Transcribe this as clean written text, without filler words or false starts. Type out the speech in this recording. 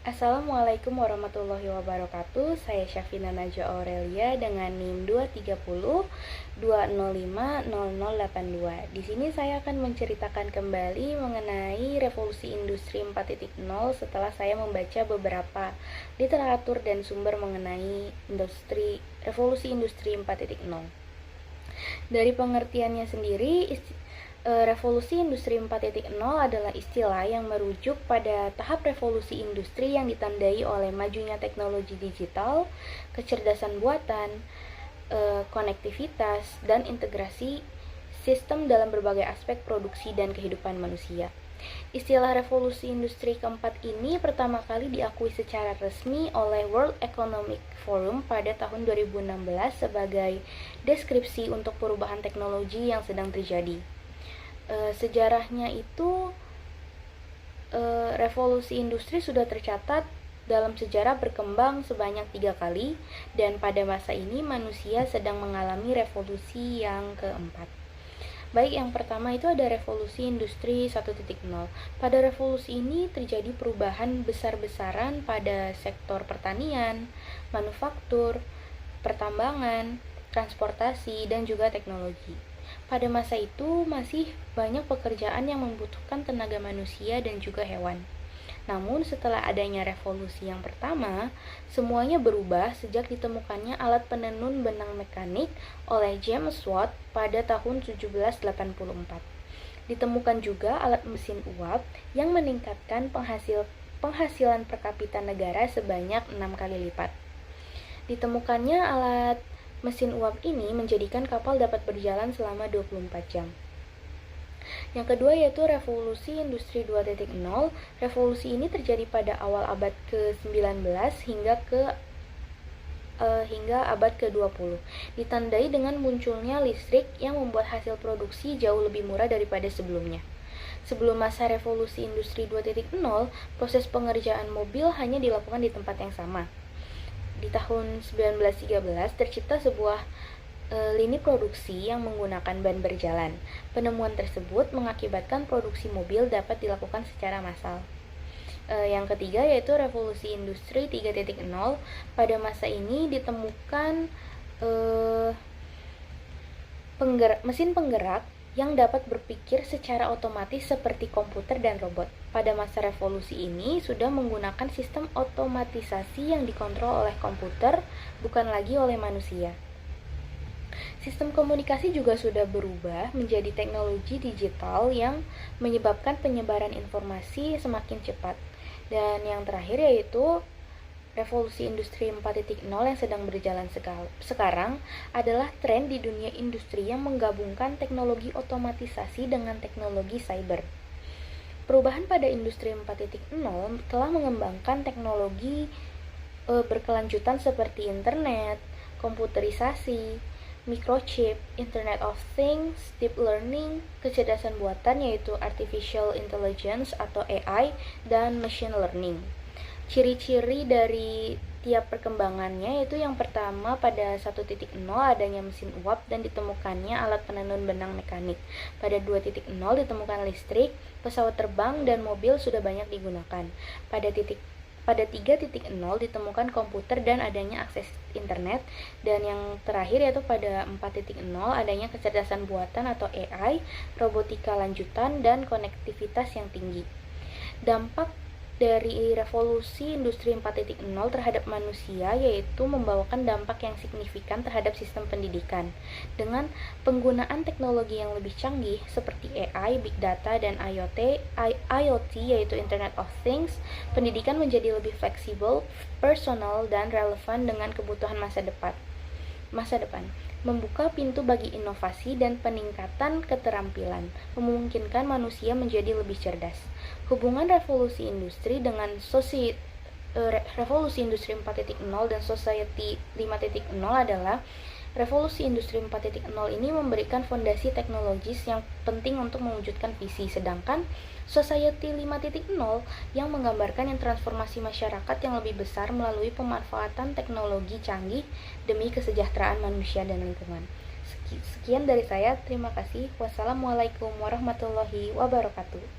Assalamualaikum warahmatullahi wabarakatuh. Saya Syafina Najwa Aurelia dengan NIM 23020500082. Di sini saya akan menceritakan kembali mengenai revolusi industri 4.0 setelah saya membaca beberapa literatur dan sumber mengenai revolusi industri 4.0. Dari pengertiannya sendiri, revolusi industri 4.0 adalah istilah yang merujuk pada tahap revolusi industri yang ditandai oleh majunya teknologi digital, kecerdasan buatan, konektivitas, dan integrasi sistem dalam berbagai aspek produksi dan kehidupan manusia. Istilah revolusi industri keempat ini pertama kali diakui secara resmi oleh World Economic Forum pada tahun 2016 sebagai deskripsi untuk perubahan teknologi yang sedang terjadi. Sejarahnya itu revolusi industri sudah tercatat dalam sejarah berkembang sebanyak 3 kali, dan pada masa ini manusia sedang mengalami revolusi yang keempat. Baik, yang pertama itu ada revolusi industri 1.0. Pada revolusi ini terjadi perubahan besar-besaran pada sektor pertanian, manufaktur, pertambangan, transportasi, dan juga teknologi. Pada masa itu masih banyak pekerjaan yang membutuhkan tenaga manusia dan juga hewan. Namun setelah adanya revolusi yang pertama, semuanya berubah sejak ditemukannya alat penenun benang mekanik oleh James Watt pada tahun 1784. Ditemukan juga alat mesin uap yang meningkatkan penghasilan per kapita negara sebanyak 6 kali lipat. Ditemukannya alat mesin uap ini menjadikan kapal dapat berjalan selama 24 jam. Yang kedua yaitu revolusi industri 2.0. Revolusi ini terjadi pada awal abad ke-19 hingga abad ke-20. Ditandai dengan munculnya listrik yang membuat hasil produksi jauh lebih murah daripada sebelumnya. Sebelum masa revolusi industri 2.0, proses pengerjaan mobil hanya dilakukan di tempat yang sama. Di tahun 1913 tercipta sebuah lini produksi yang menggunakan ban berjalan. Penemuan tersebut mengakibatkan produksi mobil dapat dilakukan secara massal. Yang ketiga yaitu revolusi industri 3.0. Pada masa ini ditemukan mesin penggerak yang dapat berpikir secara otomatis seperti komputer dan robot. Pada masa revolusi ini sudah menggunakan sistem otomatisasi yang dikontrol oleh komputer, bukan lagi oleh manusia. Sistem komunikasi juga sudah berubah menjadi teknologi digital yang menyebabkan penyebaran informasi semakin cepat. Dan yang terakhir yaitu revolusi industri 4.0 yang sedang berjalan sekarang adalah tren di dunia industri yang menggabungkan teknologi otomatisasi dengan teknologi cyber. Perubahan pada industri 4.0 telah mengembangkan teknologi berkelanjutan seperti internet, komputerisasi, microchip, Internet of Things, deep learning, kecerdasan buatan yaitu artificial intelligence atau AI, dan machine learning. Ciri-ciri dari tiap perkembangannya yaitu yang pertama pada 1.0 adanya mesin uap dan ditemukannya alat penenun benang mekanik. Pada 2.0 ditemukan listrik, pesawat terbang, dan mobil sudah banyak digunakan. Pada 3.0 ditemukan komputer dan adanya akses internet, dan yang terakhir yaitu pada 4.0 adanya kecerdasan buatan atau AI, robotika lanjutan, dan konektivitas yang tinggi. Dampak dari revolusi industri 4.0 terhadap manusia yaitu membawakan dampak yang signifikan terhadap sistem pendidikan. Dengan penggunaan teknologi yang lebih canggih seperti AI, Big Data, dan IoT yaitu Internet of Things, pendidikan menjadi lebih fleksibel, personal, dan relevan dengan kebutuhan masa depan. Membuka pintu bagi inovasi dan peningkatan keterampilan, memungkinkan manusia menjadi lebih cerdas. Hubungan revolusi industri dengan revolusi industri 4.0 dan society 5.0 adalah revolusi industri 4.0 ini memberikan fondasi teknologis yang penting untuk mewujudkan visi, sedangkan society 5.0 yang menggambarkan yang transformasi masyarakat yang lebih besar melalui pemanfaatan teknologi canggih demi kesejahteraan manusia dan lingkungan. Sekian dari saya, terima kasih. Wassalamualaikum warahmatullahi wabarakatuh.